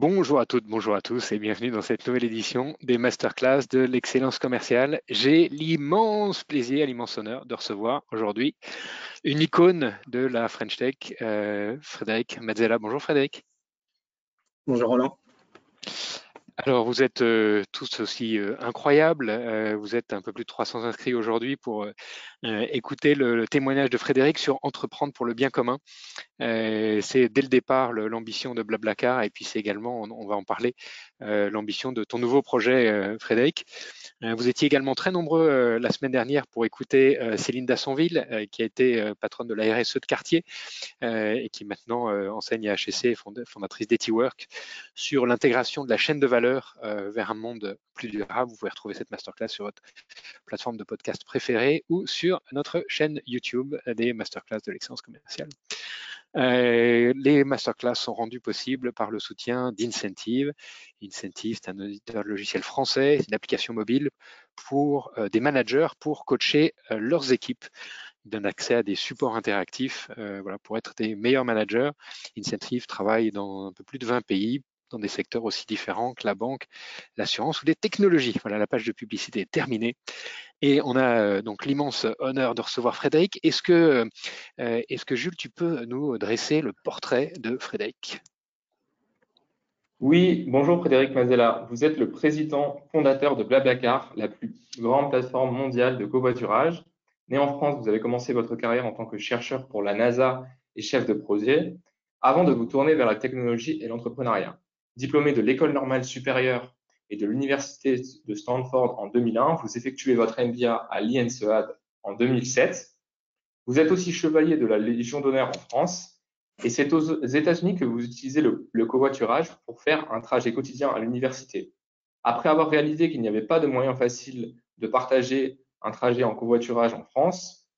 Bonjour à toutes, bonjour à tous et bienvenue dans cette nouvelle édition des masterclass de l'excellence commerciale. J'ai l'immense plaisir, l'immense honneur de recevoir aujourd'hui une icône de la French Tech, Frédéric Mazzella. Bonjour Frédéric. Bonjour Roland. Alors vous êtes tous aussi incroyables, vous êtes un peu plus de 300 inscrits aujourd'hui pour écouter le témoignage de Frédéric sur entreprendre pour le bien commun. C'est dès le départ l'ambition de Blablacar et puis c'est également, on va en parler, l'ambition de ton nouveau projet Frédéric. Vous étiez également très nombreux la semaine dernière pour écouter Céline Dassonville qui a été patronne de la RSE de Cartier et qui maintenant enseigne à HEC, fondatrice d'EtiWork, sur l'intégration de la chaîne de valeur vers un monde plus durable. Vous pouvez retrouver cette masterclass sur votre plateforme de podcast préférée ou sur notre chaîne YouTube des masterclass de l'excellence commerciale. Les masterclass sont rendus possibles par le soutien d'Incentive. Incentive, c'est un éditeur de logiciel français, c'est une application mobile pour des managers pour coacher leurs équipes. Ils donnent accès à des supports interactifs pour être des meilleurs managers. Incentive travaille dans un peu plus de 20 pays, dans des secteurs aussi différents que la banque, l'assurance ou les technologies. Voilà, la page de publicité est terminée. Et on a donc l'immense honneur de recevoir Frédéric. Est-ce que Jules, tu peux nous dresser le portrait de Frédéric? Oui, bonjour Frédéric Mazzella. Vous êtes le président fondateur de Blablacar, la plus grande plateforme mondiale de covoiturage. Né en France, vous avez commencé votre carrière en tant que chercheur pour la NASA et chef de projet, avant de vous tourner vers la technologie et l'entrepreneuriat. Diplômé de l'École normale supérieure et de l'Université de Stanford en 2001, vous effectuez votre MBA à l'INSEAD en 2007. Vous êtes aussi chevalier de la Légion d'honneur en France. Et c'est aux États-Unis que vous utilisez le covoiturage pour faire un trajet quotidien à l'université. Après avoir réalisé qu'il n'y avait pas de moyen facile de partager un trajet en covoiturage en France,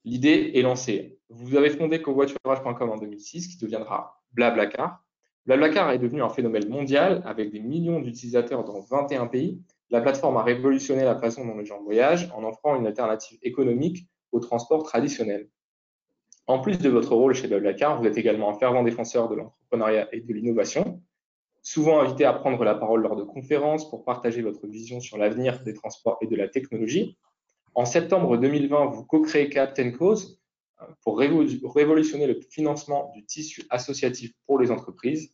l'idée est lancée. Vous avez fondé covoiturage.com en 2006, qui deviendra Blablacar. Blablacar est devenu un phénomène mondial avec des millions d'utilisateurs dans 21 pays. La plateforme a révolutionné la façon dont les gens voyagent en offrant une alternative économique au transport traditionnel. En plus de votre rôle chez Blablacar, vous êtes également un fervent défenseur de l'entrepreneuriat et de l'innovation, souvent invité à prendre la parole lors de conférences pour partager votre vision sur l'avenir des transports et de la technologie. En septembre 2020, vous co-créez Captain Cause pour révolutionner le financement du tissu associatif pour les entreprises.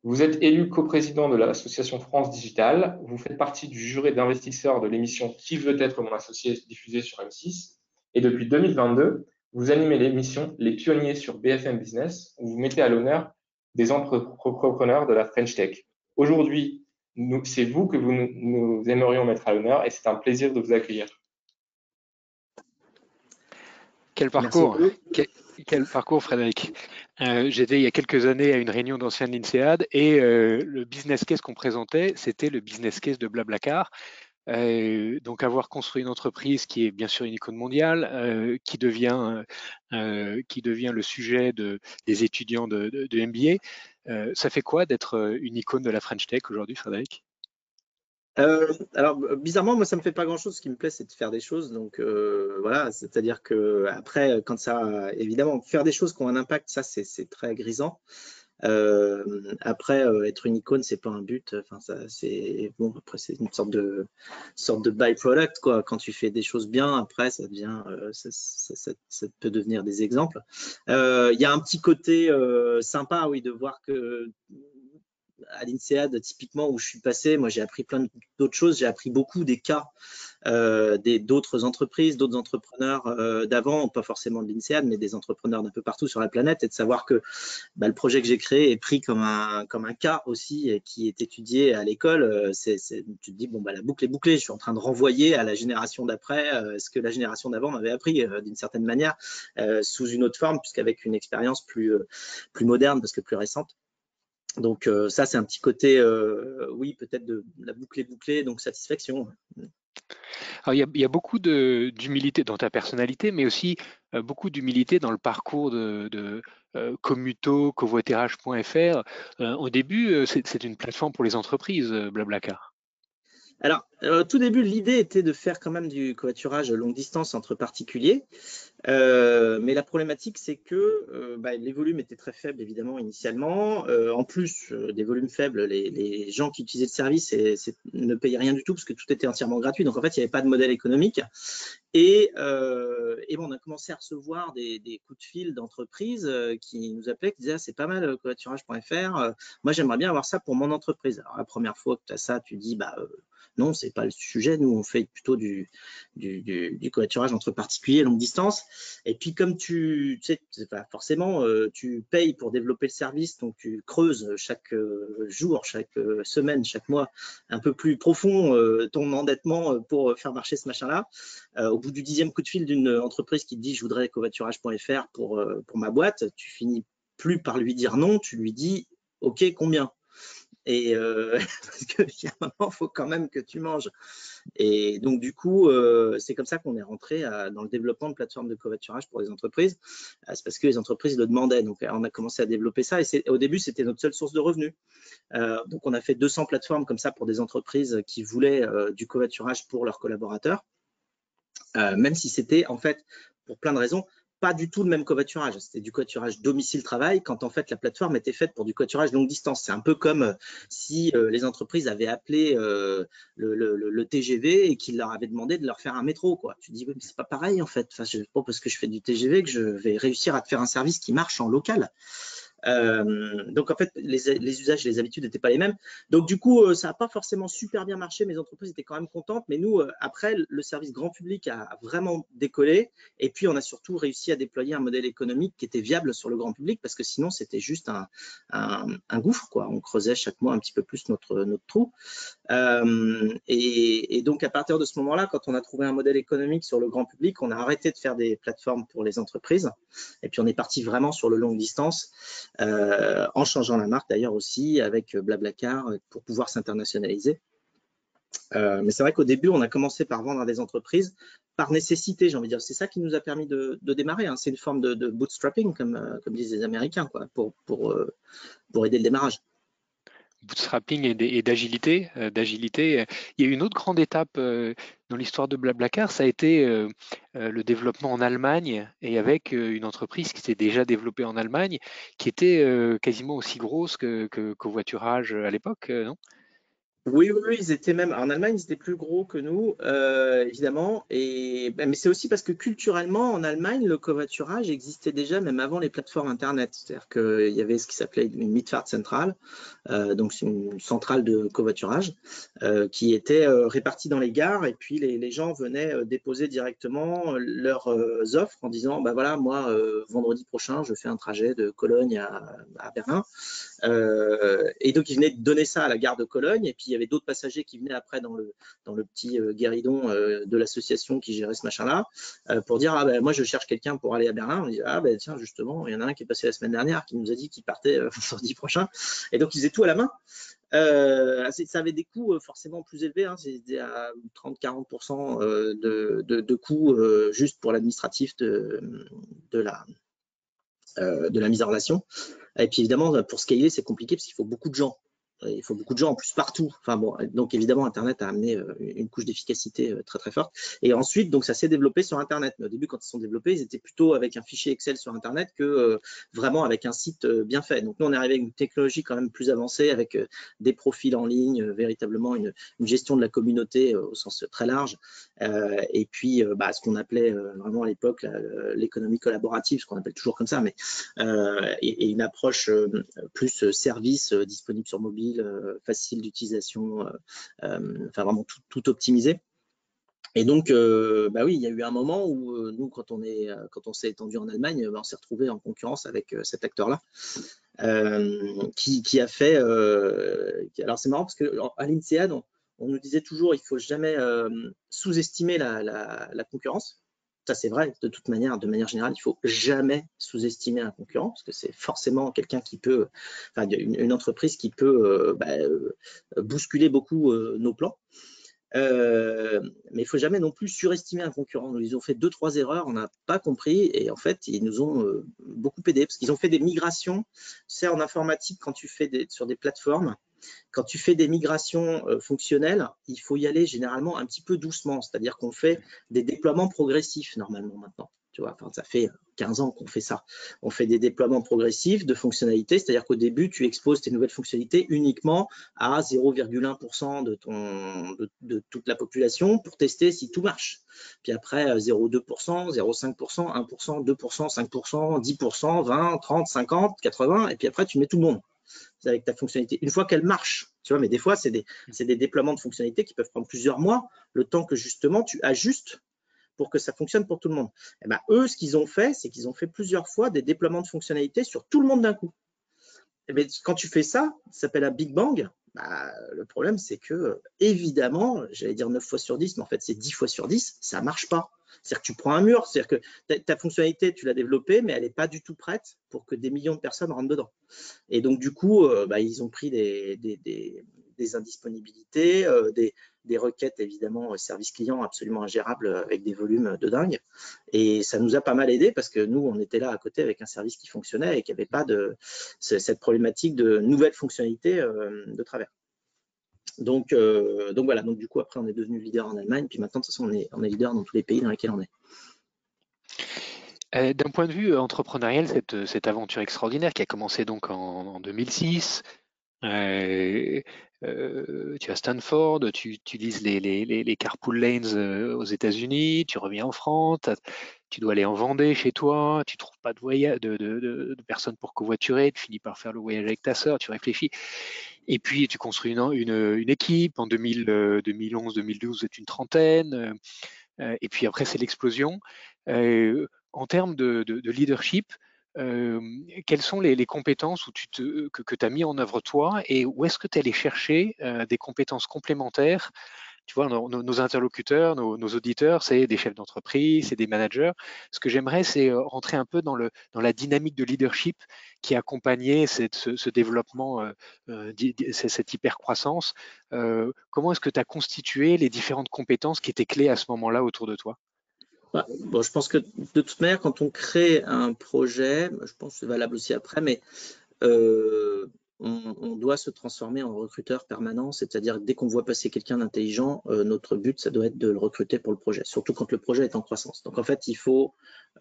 Vous êtes élu coprésident de l'association France Digital. Vous faites partie du jury d'investisseurs de l'émission Qui veut être mon associé diffusée sur M6. Et depuis 2022, vous animez l'émission Les Pionniers sur BFM Business, où vous mettez à l'honneur des entrepreneurs de la French Tech. Aujourd'hui, c'est vous que nous aimerions mettre à l'honneur et c'est un plaisir de vous accueillir. Quel parcours, quel parcours Frédéric. J'étais il y a quelques années à une réunion d'anciens de l'INSEAD et le business case qu'on présentait, c'était le business case de Blablacar. Donc avoir construit une entreprise qui est bien sûr une icône mondiale, qui devient le sujet des étudiants de MBA. Ça fait quoi d'être une icône de la French Tech aujourd'hui, Frédéric? Alors bizarrement, moi ça me fait pas grand-chose. Ce qui me plaît, c'est de faire des choses. Donc voilà, c'est-à-dire que après, quand ça, évidemment, faire des choses qui ont un impact, ça c'est très grisant. Après, être une icône, c'est pas un but. Enfin, ça, c'est bon. Après, c'est une sorte de byproduct, quoi. Quand tu fais des choses bien, après, ça devient, ça peut devenir des exemples. Il y a un petit côté sympa, oui, de voir que à l'INSEAD, typiquement, où je suis passé, moi j'ai appris plein d'autres choses. J'ai appris beaucoup des cas d'autres entreprises, d'autres entrepreneurs d'avant, pas forcément de l'INSEAD, mais des entrepreneurs d'un peu partout sur la planète, et de savoir que le projet que j'ai créé est pris comme un cas aussi et qui est étudié à l'école. Tu te dis, bon, la boucle est bouclée, je suis en train de renvoyer à la génération d'après ce que la génération d'avant m'avait appris d'une certaine manière, sous une autre forme, puisqu'avec une expérience plus moderne, parce que plus récente. Donc ça, c'est un petit côté, oui, peut-être de la boucle est bouclée, donc satisfaction. Alors, il y a beaucoup d'humilité dans ta personnalité, mais aussi beaucoup d'humilité dans le parcours de Commuto, covoiturage.fr. Au début, c'est une plateforme pour les entreprises, Blablacar. Alors, Tout début, l'idée était de faire quand même du covoiturage longue distance entre particuliers. Mais la problématique, c'est que les volumes étaient très faibles, évidemment, initialement. En plus des volumes faibles, les gens qui utilisaient le service ne payaient rien du tout parce que tout était entièrement gratuit. Donc, en fait, il n'y avait pas de modèle économique. Et on a commencé à recevoir des coups de fil d'entreprises qui nous appelaient, qui disaient ah, c'est pas mal covoiturage.fr. Moi, j'aimerais bien avoir ça pour mon entreprise. Alors, la première fois que tu as ça, tu dis non, c'est pas le sujet. Nous, on fait plutôt du covoiturage entre particuliers longue distance. Et puis, comme tu sais, forcément, tu payes pour développer le service, donc tu creuses chaque jour, chaque semaine, chaque mois un peu plus profond ton endettement pour faire marcher ce machin-là. Au bout du 10e coup de fil d'une entreprise qui te dit je voudrais covoiturage.fr pour ma boîte, tu finis plus par lui dire non, tu lui dis ok, combien? Et parce qu'il y a un moment, il faut quand même que tu manges. Et donc, du coup, c'est comme ça qu'on est rentré dans le développement de plateformes de covoiturage pour les entreprises. C'est parce que les entreprises le demandaient. Donc, on a commencé à développer ça. Et au début, c'était notre seule source de revenus. Donc, on a fait 200 plateformes comme ça pour des entreprises qui voulaient du covoiturage pour leurs collaborateurs. Même si c'était, en fait, pour plein de raisons, pas du tout le même covoiturage. C'était du covoiturage domicile-travail quand en fait la plateforme était faite pour du covoiturage longue distance. C'est un peu comme si les entreprises avaient appelé le TGV et qu'ils leur avaient demandé de leur faire un métro, quoi. Tu dis oui, mais c'est pas pareil en fait. Enfin, c'est pas parce que je fais du TGV que je vais réussir à te faire un service qui marche en local. Donc en fait, les usages et les habitudes n'étaient pas les mêmes. Donc du coup, ça n'a pas forcément super bien marché. Mes entreprises étaient quand même contentes. Mais nous, après, le service grand public a vraiment décollé. Et puis, on a surtout réussi à déployer un modèle économique qui était viable sur le grand public parce que sinon, c'était juste un gouffre, quoi. On creusait chaque mois un petit peu plus notre trou. Et donc, à partir de ce moment-là, quand on a trouvé un modèle économique sur le grand public, on a arrêté de faire des plateformes pour les entreprises. Et puis, on est parti vraiment sur le longue distance, en changeant la marque d'ailleurs aussi avec Blablacar pour pouvoir s'internationaliser. Mais c'est vrai qu'au début, on a commencé par vendre à des entreprises par nécessité, j'ai envie de dire. C'est ça qui nous a permis de démarrer. Hein. C'est une forme de bootstrapping, comme disent les Américains, quoi, pour aider le démarrage. Bootstrapping et d'agilité. Il y a eu une autre grande étape dans l'histoire de Blablacar, ça a été le développement en Allemagne et avec une entreprise qui s'est déjà développée en Allemagne, qui était quasiment aussi grosse que Covoiturage à l'époque, non? Oui, ils étaient même en Allemagne, ils étaient plus gros que nous, évidemment. Mais c'est aussi parce que culturellement, en Allemagne, le covoiturage existait déjà même avant les plateformes Internet. C'est-à-dire qu'il y avait ce qui s'appelait une Mietfahrtzentrale, donc c'est une centrale de covoiturage qui était répartie dans les gares. Et puis les gens venaient déposer directement leurs offres en disant, bah voilà, moi, vendredi prochain, je fais un trajet de Cologne à Berlin. Et donc, ils venaient de donner ça à la gare de Cologne. Et puis, il y avait d'autres passagers qui venaient après dans le petit guéridon de l'association qui gérait ce machin-là pour dire ah ben, moi, je cherche quelqu'un pour aller à Berlin. On dit ah ben tiens, justement, il y en a un qui est passé la semaine dernière qui nous a dit qu'il partait vendredi prochain. Et donc, ils faisaient tout à la main. Ça avait des coûts forcément plus élevés, hein, c'était à 30-40% de coûts juste pour l'administratif de la mise en relation. Et puis évidemment, pour scaler, c'est compliqué parce qu'il faut beaucoup de gens. Il faut beaucoup de gens en plus partout. Enfin bon, donc évidemment, Internet a amené une couche d'efficacité très très forte. Et ensuite, donc ça s'est développé sur Internet. Mais au début, quand ils sont développés, ils étaient plutôt avec un fichier Excel sur Internet que vraiment avec un site bien fait. Donc nous, on est arrivé avec une technologie quand même plus avancée, avec des profils en ligne, véritablement une gestion de la communauté au sens très large. Et puis, ce qu'on appelait vraiment à l'époque l'économie collaborative, ce qu'on appelle toujours comme ça, mais et une approche plus service disponible sur mobile, facile d'utilisation, enfin vraiment tout optimisé. Et donc, oui, il y a eu un moment où nous, quand on s'est étendu en Allemagne, on s'est retrouvé en concurrence avec cet acteur-là, qui a fait. Alors c'est marrant parce qu'à l'INSEAD, on nous disait toujours il faut jamais sous-estimer la concurrence. Ça, c'est vrai, de manière générale, il ne faut jamais sous-estimer un concurrent, parce que c'est forcément quelqu'un qui peut, enfin, une entreprise qui peut bousculer beaucoup nos plans. Mais il ne faut jamais non plus surestimer un concurrent. Ils ont fait 2-3 erreurs, on n'a pas compris, et en fait, ils nous ont beaucoup aidé, parce qu'ils ont fait des migrations. Tu sais, en informatique, quand tu fais sur des plateformes, quand tu fais des migrations fonctionnelles, il faut y aller généralement un petit peu doucement, c'est-à-dire qu'on fait des déploiements progressifs normalement maintenant. Tu vois, enfin, ça fait 15 ans qu'on fait ça. On fait des déploiements progressifs de fonctionnalités, c'est-à-dire qu'au début, tu exposes tes nouvelles fonctionnalités uniquement à 0,1% de toute la population pour tester si tout marche. Puis après, 0,2%, 0,5%, 1%, 2%, 5%, 10%, 20, 30, 50, 80, et puis après, tu mets tout le monde avec ta fonctionnalité. Une fois qu'elle marche, tu vois, mais des fois, c'est des déploiements de fonctionnalités qui peuvent prendre plusieurs mois, le temps que justement tu ajustes pour que ça fonctionne pour tout le monde. Et ben, eux, ce qu'ils ont fait, c'est qu'ils ont fait plusieurs fois des déploiements de fonctionnalités sur tout le monde d'un coup. Et bien, quand tu fais ça, ça s'appelle un Big Bang. Bah, le problème, c'est que, évidemment, j'allais dire 9 fois sur 10, mais en fait, c'est 10 fois sur 10, ça ne marche pas. C'est-à-dire que tu prends un mur, c'est-à-dire que ta fonctionnalité, tu l'as développée, mais elle n'est pas du tout prête pour que des millions de personnes rentrent dedans. Et donc, du coup, bah, ils ont pris des indisponibilités, des requêtes, évidemment, service client absolument ingérables avec des volumes de dingue. Et ça nous a pas mal aidé parce que nous, on était là à côté avec un service qui fonctionnait et qui n'avait pas cette problématique de nouvelles fonctionnalités de travers. Donc voilà, donc du coup, après, on est devenu leader en Allemagne. Puis maintenant, de toute façon, on est leader dans tous les pays dans lesquels on est. D'un point de vue entrepreneurial, cette aventure extraordinaire qui a commencé donc en 2006, tu es à Stanford, tu utilises les carpool lanes aux États-Unis, tu reviens en France, tu dois aller en Vendée chez toi, tu trouves pas de personnes pour covoiturer, tu finis par faire le voyage avec ta sœur, tu réfléchis. Et puis tu construis une équipe. En 2011-2012, vous êtes une trentaine. Et puis après, c'est l'explosion. En termes de leadership, quelles sont les compétences que tu as mis en œuvre toi, et où est-ce que tu es allé chercher des compétences complémentaires? Tu vois, nos interlocuteurs, nos auditeurs, c'est des chefs d'entreprise, c'est des managers. Ce que j'aimerais, c'est rentrer un peu dans la dynamique de leadership qui a accompagné ce développement, cette hyper-croissance. Comment est-ce que tu as constitué les différentes compétences qui étaient clés à ce moment-là autour de toi? Bon, je pense que de toute manière, quand on crée un projet, je pense que c'est valable aussi après, mais on doit se transformer en recruteur permanent, c'est-à-dire dès qu'on voit passer quelqu'un d'intelligent, notre but, ça doit être de le recruter pour le projet, surtout quand le projet est en croissance. Donc en fait, il faut,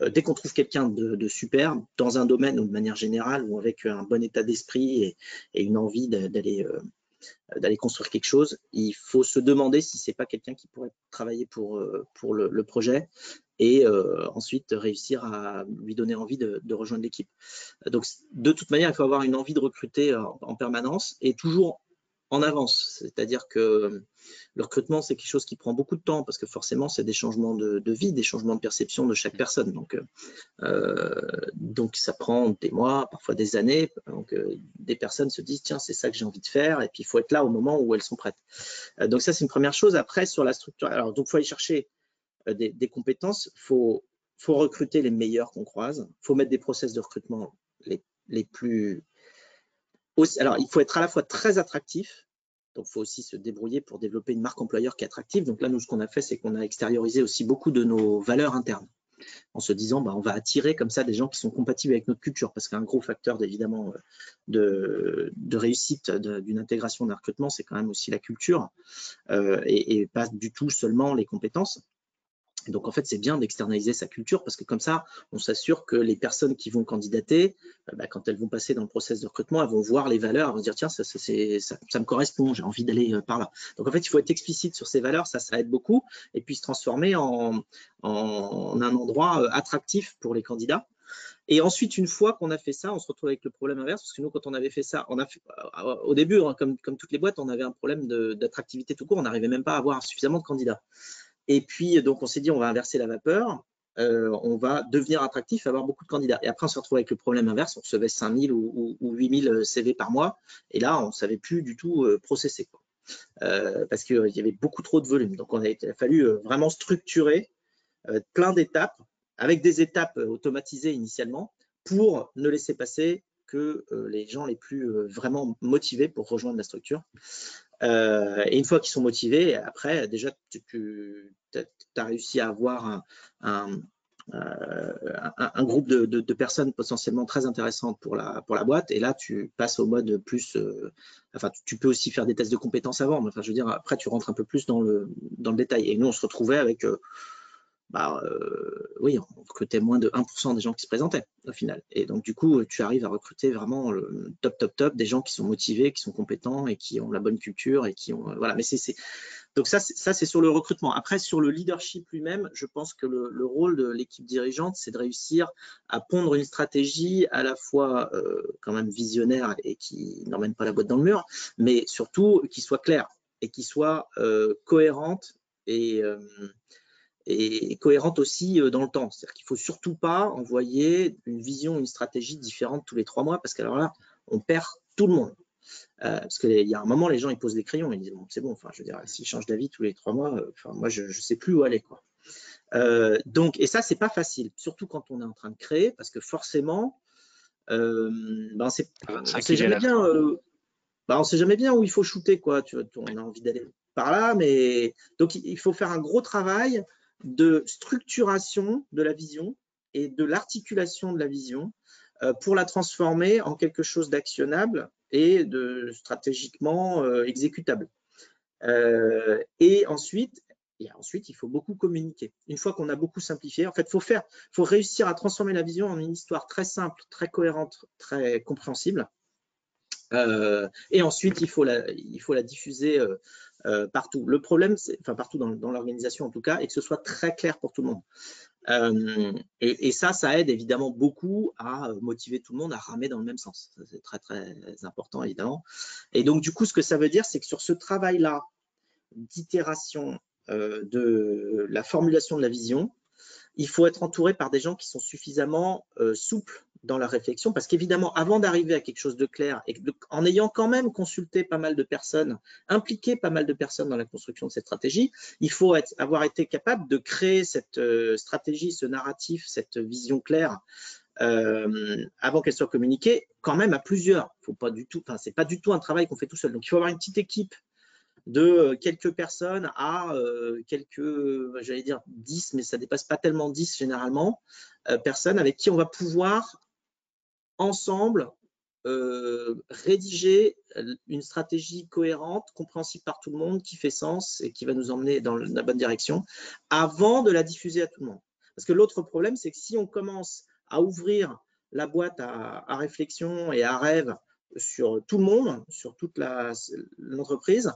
dès qu'on trouve quelqu'un de super, dans un domaine ou de manière générale, ou avec un bon état d'esprit et une envie d'aller construire quelque chose, il faut se demander si c'est pas quelqu'un qui pourrait travailler pour le projet, et ensuite réussir à lui donner envie de rejoindre l'équipe. Donc, de toute manière, il faut avoir une envie de recruter en permanence et toujours en avance. C'est-à-dire que le recrutement, c'est quelque chose qui prend beaucoup de temps parce que forcément, c'est des changements de vie, des changements de perception de chaque personne. Donc ça prend des mois, parfois des années. Donc, des personnes se disent, tiens, c'est ça que j'ai envie de faire. Et puis, il faut être là au moment où elles sont prêtes. Donc, ça, c'est une première chose. Après, sur la structure, alors, donc, il faut aller chercher des compétences, faut recruter les meilleurs qu'on croise, faut mettre des process de recrutement les plus... Alors, il faut être à la fois très attractif, donc il faut aussi se débrouiller pour développer une marque employeur qui est attractive. Donc là, nous, ce qu'on a fait, c'est qu'on a extériorisé aussi beaucoup de nos valeurs internes, en se disant, bah, on va attirer comme ça des gens qui sont compatibles avec notre culture, parce qu'un gros facteur évidemment de réussite d'une intégration d'un recrutement, c'est quand même aussi la culture, et pas du tout seulement les compétences. Donc, en fait, c'est bien d'externaliser sa culture parce que comme ça, on s'assure que les personnes qui vont candidater, quand elles vont passer dans le process de recrutement, elles vont voir les valeurs, elles vont se dire, tiens, ça me correspond, j'ai envie d'aller par là. Donc, en fait, il faut être explicite sur ces valeurs, ça aide beaucoup, et puis se transformer en un endroit attractif pour les candidats. Et ensuite, une fois qu'on a fait ça, on se retrouve avec le problème inverse, parce que nous, quand on avait fait ça, au début, hein, comme toutes les boîtes, on avait un problème d'attractivité tout court, on n'arrivait même pas à avoir suffisamment de candidats. Et puis, donc, on s'est dit, on va inverser la vapeur, on va devenir attractif, avoir beaucoup de candidats. Et après, on se retrouve avec le problème inverse, on recevait 5000 ou 8000 CV par mois, et là, on ne savait plus du tout processer, quoi. Parce qu'il y avait beaucoup trop de volume. Donc, il a fallu vraiment structurer plein d'étapes, avec des étapes automatisées initialement, pour ne laisser passer que les gens les plus vraiment motivés pour rejoindre la structure. Et une fois qu'ils sont motivés, après, déjà, tu as réussi à avoir un groupe de personnes potentiellement très intéressantes pour la boîte, et là tu passes au mode plus, enfin tu peux aussi faire des tests de compétences avant, mais enfin je veux dire après tu rentres un peu plus dans le détail. Et nous on se retrouvait avec oui, on recrutait moins de 1% des gens qui se présentaient au final. Et donc, du coup, tu arrives à recruter vraiment le top, des gens qui sont motivés, qui sont compétents et qui ont la bonne culture et qui ont, voilà. Mais donc ça, c'est sur le recrutement. Après, sur le leadership lui-même, je pense que le rôle de l'équipe dirigeante, c'est de réussir à pondre une stratégie à la fois quand même visionnaire et qui n'emmène pas la boîte dans le mur, mais surtout qui soit claire et qui soit cohérente et cohérente aussi dans le temps. C'est-à-dire qu'il ne faut surtout pas envoyer une vision, une stratégie différente tous les 3 mois, parce qu'alors là, on perd tout le monde. Parce qu'il y a un moment, les gens ils posent des crayons, ils disent bon, c'est bon, enfin, je veux dire, s'ils changent d'avis tous les 3 mois, moi, je ne sais plus où aller, quoi. Donc, et ça, c'est pas facile, surtout quand on est en train de créer, parce que forcément, on ne sait jamais bien. On sait jamais bien où il faut shooter, quoi. On a envie d'aller par là, mais donc il faut faire un gros travail de structuration de la vision et de l'articulation de la vision pour la transformer en quelque chose d'actionnable et de stratégiquement exécutable. Et ensuite, il faut beaucoup communiquer. Une fois qu'on a beaucoup simplifié, en fait, il faut réussir à transformer la vision en une histoire très simple, très cohérente, très compréhensible. Et ensuite, il faut la diffuser partout. Le problème, enfin partout dans l'organisation en tout cas, et que ce soit très clair pour tout le monde. Et ça aide évidemment beaucoup à motiver tout le monde à ramer dans le même sens. C'est très, très important, évidemment. Et donc, du coup, ce que ça veut dire, c'est que sur ce travail-là d'itération de la formulation de la vision, il faut être entouré par des gens qui sont suffisamment souples dans la réflexion, parce qu'évidemment, avant d'arriver à quelque chose de clair, et en ayant quand même consulté pas mal de personnes, impliqué pas mal de personnes dans la construction de cette stratégie, il faut avoir été capable de créer cette stratégie, ce narratif, cette vision claire, avant qu'elle soit communiquée, quand même à plusieurs. Faut pas du tout, enfin, c'est pas du tout un travail qu'on fait tout seul. Donc, il faut avoir une petite équipe de quelques personnes à quelques, j'allais dire 10, mais ça dépasse pas tellement 10 généralement, personnes avec qui on va pouvoir ensemble rédiger une stratégie cohérente, compréhensible par tout le monde, qui fait sens et qui va nous emmener dans la bonne direction, avant de la diffuser à tout le monde. Parce que l'autre problème, c'est que si on commence à ouvrir la boîte à réflexion et à rêve sur tout le monde, sur toute l'entreprise,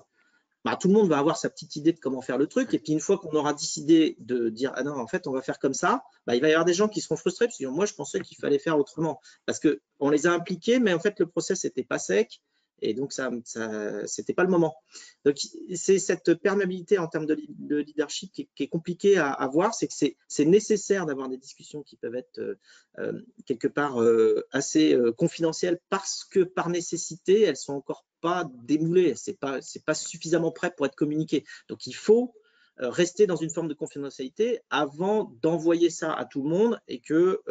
tout le monde va avoir sa petite idée de comment faire le truc. Et puis, une fois qu'on aura décidé de dire « Ah non, en fait, on va faire comme ça », il va y avoir des gens qui seront frustrés parce qu'ils disent « Moi, je pensais qu'il fallait faire autrement. » Parce qu'on les a impliqués, mais en fait, le process n'était pas sec. Et donc, c'était pas le moment. Donc, c'est cette perméabilité en termes de leadership qui est compliquée à voir. C'est que c'est nécessaire d'avoir des discussions qui peuvent être quelque part assez confidentielles, parce que par nécessité, elles sont encore pas démoulées. C'est pas suffisamment prêt pour être communiqué. Donc, il faut rester dans une forme de confidentialité avant d'envoyer ça à tout le monde et que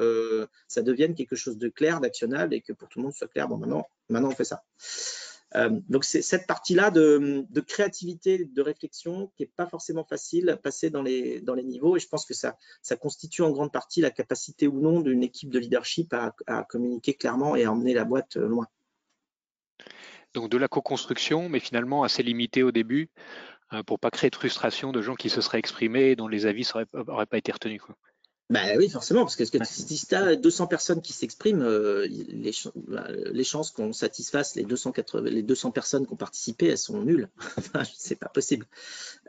ça devienne quelque chose de clair, d'actionnable, et que pour tout le monde soit clair, bon, maintenant on fait ça. Donc, c'est cette partie-là de créativité, de réflexion qui n'est pas forcément facile à passer dans les niveaux, et je pense que ça constitue en grande partie la capacité ou non d'une équipe de leadership à communiquer clairement et à emmener la boîte loin. Donc de la co-construction, mais finalement assez limitée au début, pour pas créer de frustration de gens qui se seraient exprimés et dont les avis n'auraient pas été retenus, quoi. Oui, forcément, parce que si tu as 200 personnes qui s'expriment, les chances qu'on satisfasse les 200 personnes qui ont participé, elles sont nulles. Enfin, c'est pas possible.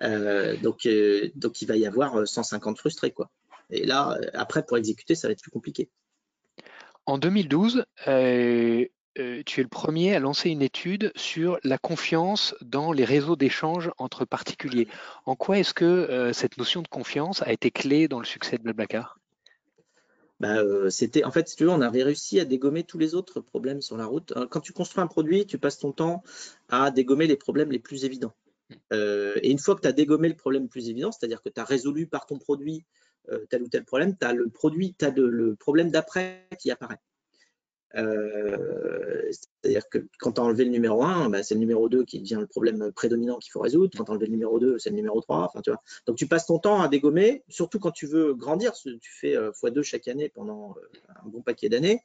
Donc, il va y avoir 150 frustrés, quoi. Et là, après, pour exécuter, ça va être plus compliqué. En 2012, tu es le premier à lancer une étude sur la confiance dans les réseaux d'échange entre particuliers. En quoi est-ce que cette notion de confiance a été clé dans le succès de Blablacar ? C'était, en fait, si tu veux, on avait réussi à dégommer tous les autres problèmes sur la route. Quand tu construis un produit, tu passes ton temps à dégommer les problèmes les plus évidents. Et une fois que tu as dégommé le problème le plus évident, c'est-à-dire que tu as résolu par ton produit tel ou tel problème, tu as le problème d'après qui apparaît. C'est-à-dire que quand tu as enlevé le numéro 1, bah, c'est le numéro 2 qui devient le problème prédominant qu'il faut résoudre. Quand tu as enlevé le numéro 2, c'est le numéro 3. Enfin, tu vois. Donc, tu passes ton temps à dégommer, surtout quand tu veux grandir. Tu fais x2 chaque année pendant un bon paquet d'années.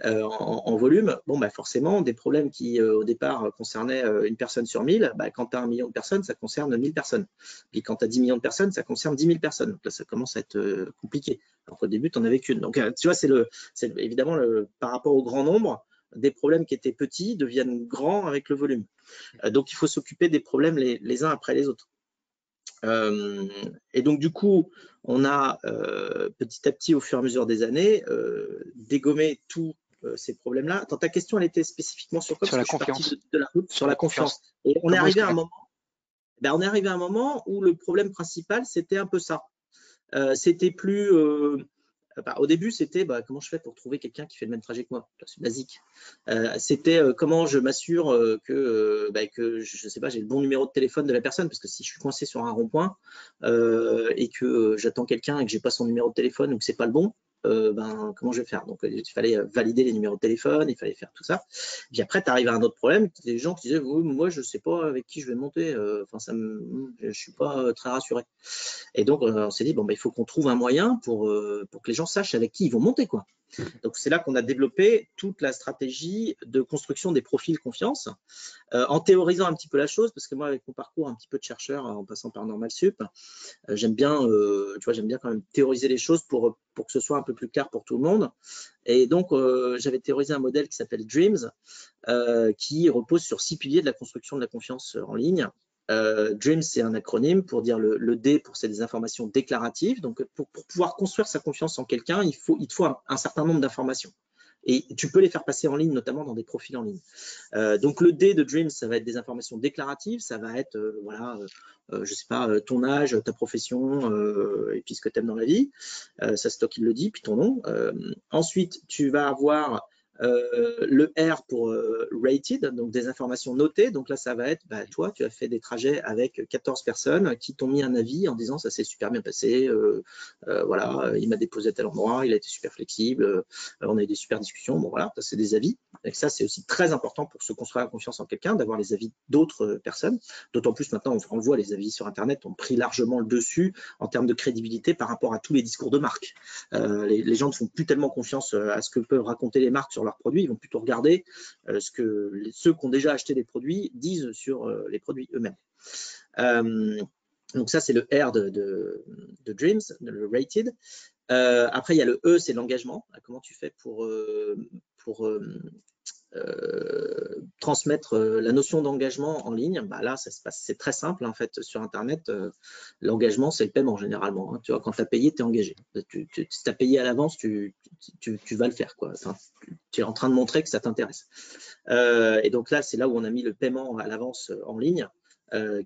En volume, bon, bah forcément, des problèmes qui, au départ, concernaient une personne sur 1000, bah, quand tu as 1 million de personnes, ça concerne 1000 personnes. Puis quand tu as 10 millions de personnes, ça concerne 10 000 personnes. Donc là, ça commence à être compliqué. Alors qu'au début, tu n'en avais qu'une. Donc, tu vois, c'est évidemment, par rapport au grand nombre, des problèmes qui étaient petits deviennent grands avec le volume. Donc, il faut s'occuper des problèmes les uns après les autres. Et donc, du coup, on a petit à petit, au fur et à mesure des années, dégommé tous ces problèmes-là. Attends, ta question, elle était spécifiquement sur quoi? Sur la confiance. De la route, sur la confiance. Et on est arrivé à un moment, on est arrivé à un moment où le problème principal, c'était un peu ça. C'était plus… au début, c'était comment je fais pour trouver quelqu'un qui fait le même trajet que moi? C'est basique. C'était comment je m'assure que je sais pas, j'ai le bon numéro de téléphone de la personne, parce que si je suis coincé sur un rond-point et que j'attends quelqu'un et que j'ai pas son numéro de téléphone ou que c'est pas le bon, comment je vais faire? Donc il fallait valider les numéros de téléphone, il fallait faire tout ça. Puis après, tu arrives à un autre problème, des gens qui disaient moi je sais pas avec qui je vais monter, je suis pas très rassuré. Et donc on s'est dit il faut qu'on trouve un moyen pour que les gens sachent avec qui ils vont monter, quoi. Donc c'est là qu'on a développé toute la stratégie de construction des profils confiance, en théorisant un petit peu la chose, parce que moi, avec mon parcours un petit peu de chercheur en passant par Normal Sup, j'aime bien quand même théoriser les choses pour que ce soit un peu plus clair pour tout le monde. Et donc j'avais théorisé un modèle qui s'appelle Dreams, qui repose sur 6 piliers de la construction de la confiance en ligne. Dreams, c'est un acronyme pour dire le D pour c'est des informations déclaratives. Donc, pour pouvoir construire sa confiance en quelqu'un, il te faut un certain nombre d'informations. Et tu peux les faire passer en ligne, notamment dans des profils en ligne. Donc, le D de Dreams, ça va être des informations déclaratives. Ça va être, je sais pas, ton âge, ta profession, et puis ce que tu aimes dans la vie. Ça, c'est toi qui le dis, puis ton nom. Ensuite, tu vas avoir le R pour rated, donc des informations notées. Donc là, ça va être, toi, tu as fait des trajets avec 14 personnes qui t'ont mis un avis en disant ça s'est super bien passé, voilà, il m'a déposé à tel endroit, il a été super flexible, on a eu des super discussions. Bon, voilà, ça c'est des avis. Et ça, c'est aussi très important pour se construire la confiance en quelqu'un, d'avoir les avis d'autres personnes. D'autant plus maintenant, on le voit, les avis sur Internet ont pris largement le dessus en termes de crédibilité par rapport à tous les discours de marque. Les gens ne font plus tellement confiance à ce que peuvent raconter les marques sur leurs produits, ils vont plutôt regarder ce que ceux qui ont déjà acheté des produits disent sur les produits eux-mêmes. Donc ça, c'est le R de Dreams, le rated. Après, il y a le E, c'est l'engagement. Comment tu fais pour transmettre la notion d'engagement en ligne? Là, ça se passe, c'est très simple en fait sur Internet. L'engagement, c'est le paiement généralement. Tu vois, quand tu as payé, tu es engagé. Si tu as payé à l'avance, tu vas le faire, quoi. Enfin, tu es en train de montrer que ça t'intéresse. Et donc là, c'est là où on a mis le paiement à l'avance en ligne,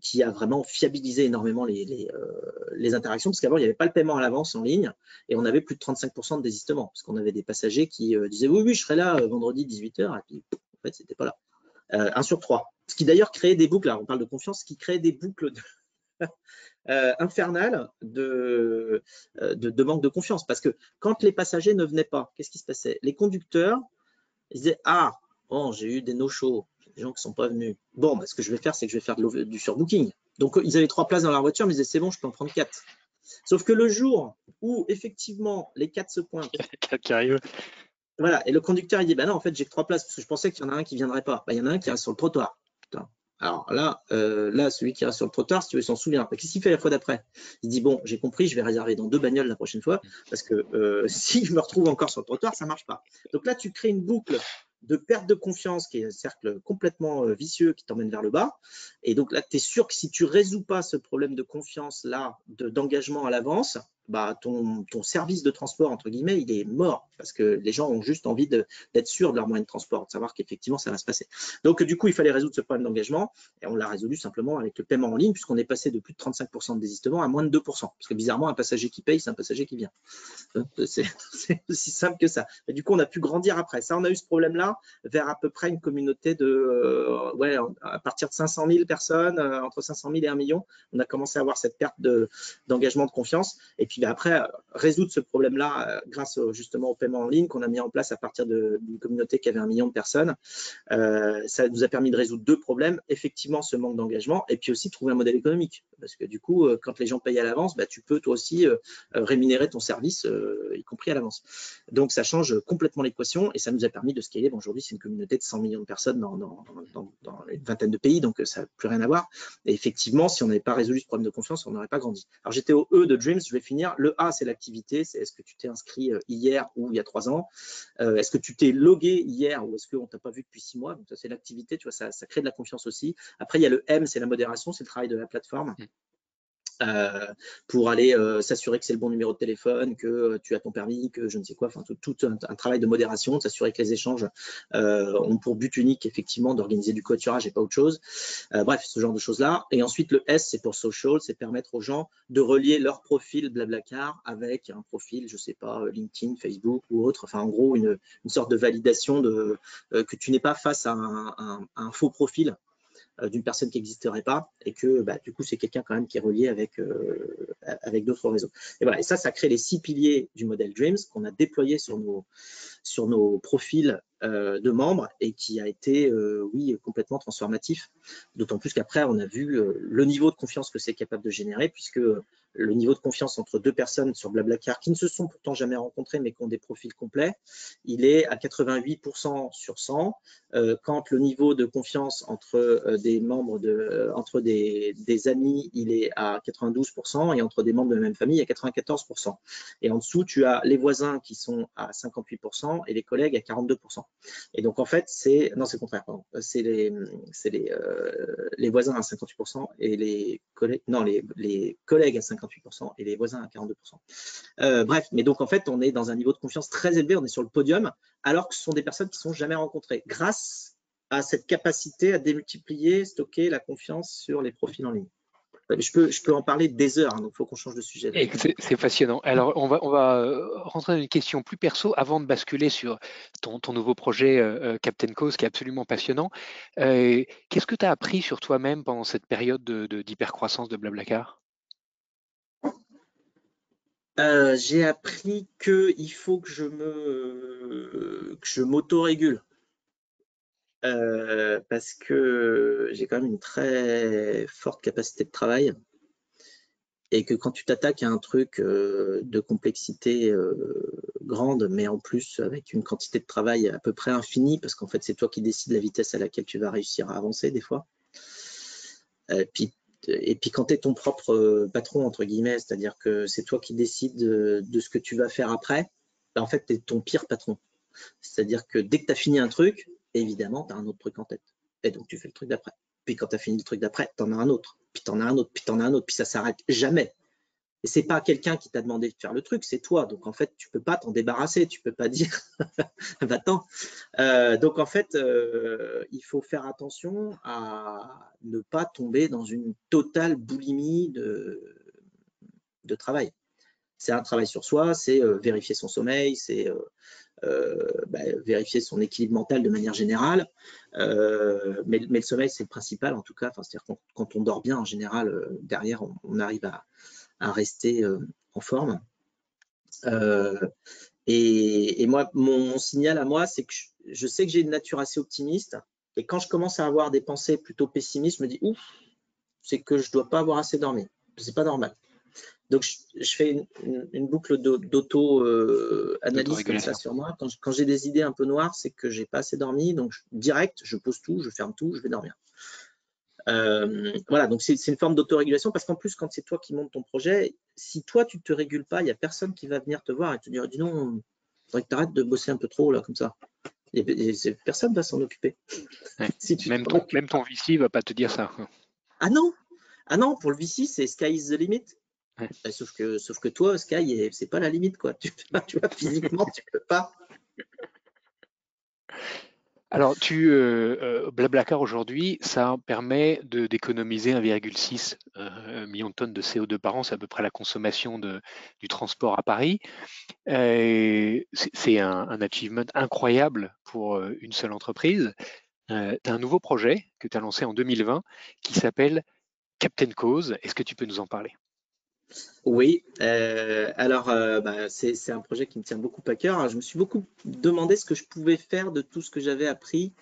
qui a vraiment fiabilisé énormément les interactions, parce qu'avant, il n'y avait pas le paiement à l'avance en ligne et on avait plus de 35% de désistement, parce qu'on avait des passagers qui disaient oui, je serai là vendredi 18h, et puis en fait, c'était pas là. 1 sur 3. Ce qui d'ailleurs créait des boucles, là, on parle de confiance, ce qui crée des boucles infernales de manque de confiance, parce que quand les passagers ne venaient pas, qu'est-ce qui se passait? Les conducteurs, ils disaient bon, j'ai eu des no-shows, des gens qui ne sont pas venus. Bon, ce que je vais faire, c'est que je vais faire du surbooking. Donc, ils avaient 3 places dans leur voiture, mais ils disaient, c'est bon, je peux en prendre 4. Sauf que le jour où, effectivement, les 4 se pointent, il y a les 4 qui arrivent. Voilà, et le conducteur, il dit, non, en fait, j'ai que 3 places, parce que je pensais qu'il y en a un qui ne viendrait pas. Il y en a un qui reste sur le trottoir. Putain. Alors là, celui qui reste sur le trottoir, si tu veux, il s'en souvient. Qu'est-ce qu'il fait la fois d'après? Il dit, bon, j'ai compris, je vais réserver dans 2 bagnoles la prochaine fois, parce que si je me retrouve encore sur le trottoir, ça ne marche pas. Donc là, tu crées une boucle de perte de confiance qui est un cercle complètement vicieux qui t'emmène vers le bas. Et donc là, tu es sûr que si tu ne résous pas ce problème de confiance-là, d'engagement à l'avance, ton service de transport, entre guillemets, il est mort, parce que les gens ont juste envie d'être sûrs de leur moyen de transport, de savoir qu'effectivement, ça va se passer. Donc, du coup, il fallait résoudre ce problème d'engagement, et on l'a résolu simplement avec le paiement en ligne, puisqu'on est passé de plus de 35% de désistement à moins de 2%. Parce que bizarrement, un passager qui paye, c'est un passager qui vient. C'est aussi simple que ça. Et du coup, on a pu grandir après. Ça, on a eu ce problème-là vers à peu près une communauté de, à partir de 500 000 personnes, entre 500 000 et 1 million, on a commencé à avoir cette perte d'engagement de confiance. Et puis puis après, résoudre ce problème-là grâce justement au paiement en ligne qu'on a mis en place à partir d'une communauté qui avait 1 million de personnes. Ça nous a permis de résoudre 2 problèmes, effectivement ce manque d'engagement et puis aussi trouver un modèle économique. Parce que du coup, quand les gens payent à l'avance, tu peux toi aussi rémunérer ton service, y compris à l'avance. Donc ça change complètement l'équation et ça nous a permis de scaler. Bon, aujourd'hui, c'est une communauté de 100 millions de personnes dans une vingtaine de pays, donc ça n'a plus rien à voir. Et effectivement, si on n'avait pas résolu ce problème de confiance, on n'aurait pas grandi. Alors j'étais au E de Dreams, je vais finir. Le A, c'est l'activité, c'est est-ce que tu t'es inscrit hier ou il y a 3 ans, est-ce que tu t'es logué hier ou est-ce qu'on ne t'a pas vu depuis 6 mois. Donc ça, c'est l'activité, tu vois, ça crée de la confiance aussi. Après, il y a le M, c'est la modération, c'est le travail de la plateforme. Pour aller s'assurer que c'est le bon numéro de téléphone, que tu as ton permis, que je ne sais quoi, enfin tout un travail de modération, de s'assurer que les échanges ont pour but unique effectivement d'organiser du covoiturage et pas autre chose. Bref, ce genre de choses-là. Et ensuite le S, c'est pour social, c'est permettre aux gens de relier leur profil Blablacar avec un profil, je sais pas, LinkedIn, Facebook ou autre. Enfin en gros une sorte de validation que tu n'es pas face à un faux profil d'une personne qui n'existerait pas et que du coup c'est quelqu'un quand même qui est relié avec d'autres réseaux. Et voilà, et ça crée les 6 piliers du modèle Dreams qu'on a déployé sur nos profils de membres et qui a été oui complètement transformatif, d'autant plus qu'après on a vu le niveau de confiance que c'est capable de générer, puisque le niveau de confiance entre 2 personnes sur Blablacar qui ne se sont pourtant jamais rencontrées mais qui ont des profils complets, il est à 88% sur 100, quand le niveau de confiance entre des membres entre des amis, il est à 92% et entre des membres de la même famille à 94%. Et en dessous, tu as les voisins qui sont à 58% et les collègues à 42%. Et donc en fait, non, c'est le contraire, pardon. C'est les voisins à 58% et les collègues à 58% et les voisins à 42%. Bref, mais donc en fait, on est dans un niveau de confiance très élevé, on est sur le podium, alors que ce sont des personnes qui ne sont jamais rencontrées, grâce à cette capacité à démultiplier, stocker la confiance sur les profils en ligne. Je peux en parler des heures, hein, donc il faut qu'on change de sujet. C'est fascinant. Alors, on va rentrer dans une question plus perso avant de basculer sur ton nouveau projet Captain Cause, qui est absolument passionnant. Qu'est-ce que tu as appris sur toi-même pendant cette période d'hypercroissance de Blablacar? J'ai appris qu'il faut que je m'autorégule. Parce que j'ai quand même une très forte capacité de travail et que quand tu t'attaques à un truc de complexité grande, mais en plus avec une quantité de travail à peu près infinie, parce qu'en fait c'est toi qui décides la vitesse à laquelle tu vas réussir à avancer des fois. Et puis quand tu es ton propre patron, entre guillemets, c'est-à-dire que c'est toi qui décides de ce que tu vas faire après, en fait tu es ton pire patron. C'est-à-dire que dès que tu as fini un truc, évidemment, tu as un autre truc en tête. Et donc, tu fais le truc d'après. Puis quand tu as fini le truc d'après, tu en as un autre. Puis tu en as un autre. Puis tu en as un autre. Puis ça s'arrête jamais. Et c'est pas quelqu'un qui t'a demandé de faire le truc, c'est toi. Donc, en fait, tu peux pas t'en débarrasser. Tu peux pas dire va-t'en. Donc, en fait, il faut faire attention à ne pas tomber dans une totale boulimie de travail. C'est un travail sur soi, c'est vérifier son sommeil, c'est vérifier son équilibre mental de manière générale. Mais le sommeil, c'est le principal en tout cas. Enfin, c'est-à-dire quand on dort bien, en général, derrière, on arrive à rester en forme. Et moi, mon signal à moi, c'est que je sais que j'ai une nature assez optimiste. Et quand je commence à avoir des pensées plutôt pessimistes, je me dis, ouf, c'est que je ne dois pas avoir assez dormi. C'est pas normal. Donc, je fais une boucle d'auto-analyse comme ça sur moi. Quand j'ai des idées un peu noires, c'est que j'ai pas assez dormi. Donc, direct, je pose tout, je ferme tout, je vais dormir. Voilà, donc c'est une forme d'autorégulation parce qu'en plus, quand c'est toi qui montes ton projet, si toi, tu ne te régules pas, il n'y a personne qui va venir te voir et te dire, dis non, il faudrait que tu arrêtes de bosser un peu trop là, comme ça. Personne ne va s'en occuper. Ouais. Si tu même ton VC ne va pas te dire ça. Ah non, pour le VC, c'est sky is the limit. Ouais. Sauf que toi, Sky, c'est pas la limite, quoi. Tu vois, physiquement, tu peux pas. Alors, Blablacar aujourd'hui, ça permet d'économiser 1,6 million de tonnes de CO2 par an, c'est à peu près la consommation du transport à Paris. C'est un achievement incroyable pour une seule entreprise. Tu as un nouveau projet que tu as lancé en 2020 qui s'appelle Captain Cause. Est-ce que tu peux nous en parler? Oui, c'est un projet qui me tient beaucoup à cœur. Alors, je me suis beaucoup demandé ce que je pouvais faire de tout ce que j'avais appris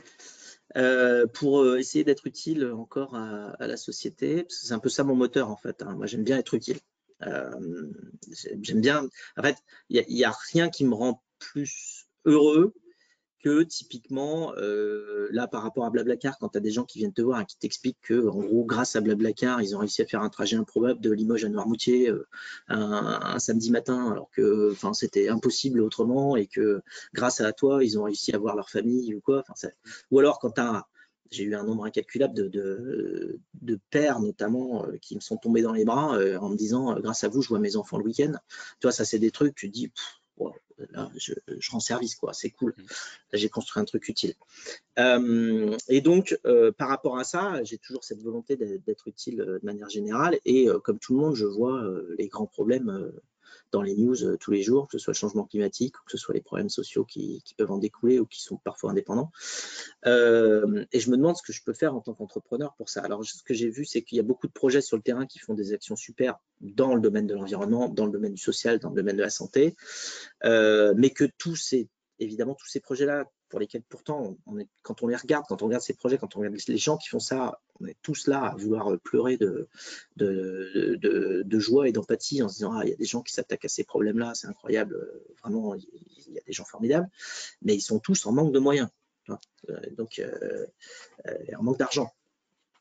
pour essayer d'être utile encore à la société. C'est un peu ça mon moteur en fait, hein. Moi, j'aime bien être utile. J'aime bien. En fait, il y a rien qui me rend plus heureux que typiquement, là, par rapport à Blablacar, quand tu as des gens qui viennent te voir et qui t'expliquent que, en gros, grâce à Blablacar, ils ont réussi à faire un trajet improbable de Limoges à Noirmoutier un samedi matin, alors que c'était impossible autrement, et que grâce à toi, ils ont réussi à voir leur famille ou quoi. Ou alors, j'ai eu un nombre incalculable de pères, notamment, qui me sont tombés dans les bras en me disant, grâce à vous, je vois mes enfants le week-end. Tu vois, ça, c'est des trucs, tu te dis, wow, là, je rends service, quoi, c'est cool. Là, j'ai construit un truc utile. Et donc, par rapport à ça, j'ai toujours cette volonté d'être utile de manière générale. Et comme tout le monde, je vois les grands problèmes dans les news tous les jours, que ce soit le changement climatique, ou que ce soit les problèmes sociaux qui peuvent en découler ou qui sont parfois indépendants. Et je me demande ce que je peux faire en tant qu'entrepreneur pour ça. Alors, ce que j'ai vu, c'est qu'il y a beaucoup de projets sur le terrain qui font des actions super dans le domaine de l'environnement, dans le domaine du social, dans le domaine de la santé, mais que évidemment, tous ces projets-là, pour lesquels pourtant, quand on les regarde, quand on regarde ces projets, quand on regarde les gens qui font ça, on est tous là à vouloir pleurer de joie et d'empathie en se disant, ah, il y a des gens qui s'attaquent à ces problèmes-là, c'est incroyable, vraiment, il y a des gens formidables, mais ils sont tous en manque de moyens. Donc, en manque d'argent.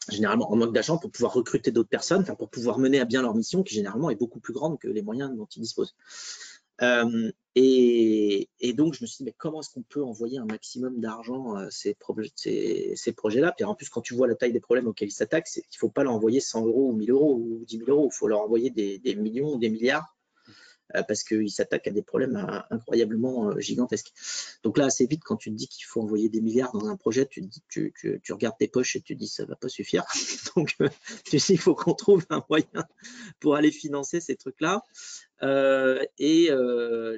Généralement, en manque d'argent pour pouvoir recruter d'autres personnes, pour pouvoir mener à bien leur mission, qui généralement est beaucoup plus grande que les moyens dont ils disposent. Et donc, je me suis dit, mais comment est-ce qu'on peut envoyer un maximum d'argent à ces projets-là? Puis en plus, quand tu vois la taille des problèmes auxquels ils s'attaquent, c'est qu'il ne faut pas leur envoyer 100 € ou 1000 € ou 10 000 €. Il faut leur envoyer des millions ou des milliards parce qu'ils s'attaquent à des problèmes incroyablement gigantesques. Donc là, assez vite, quand tu te dis qu'il faut envoyer des milliards dans un projet, tu regardes tes poches et tu te dis, ça ne va pas suffire. Donc, tu sais, il faut qu'on trouve un moyen pour aller financer ces trucs-là. Je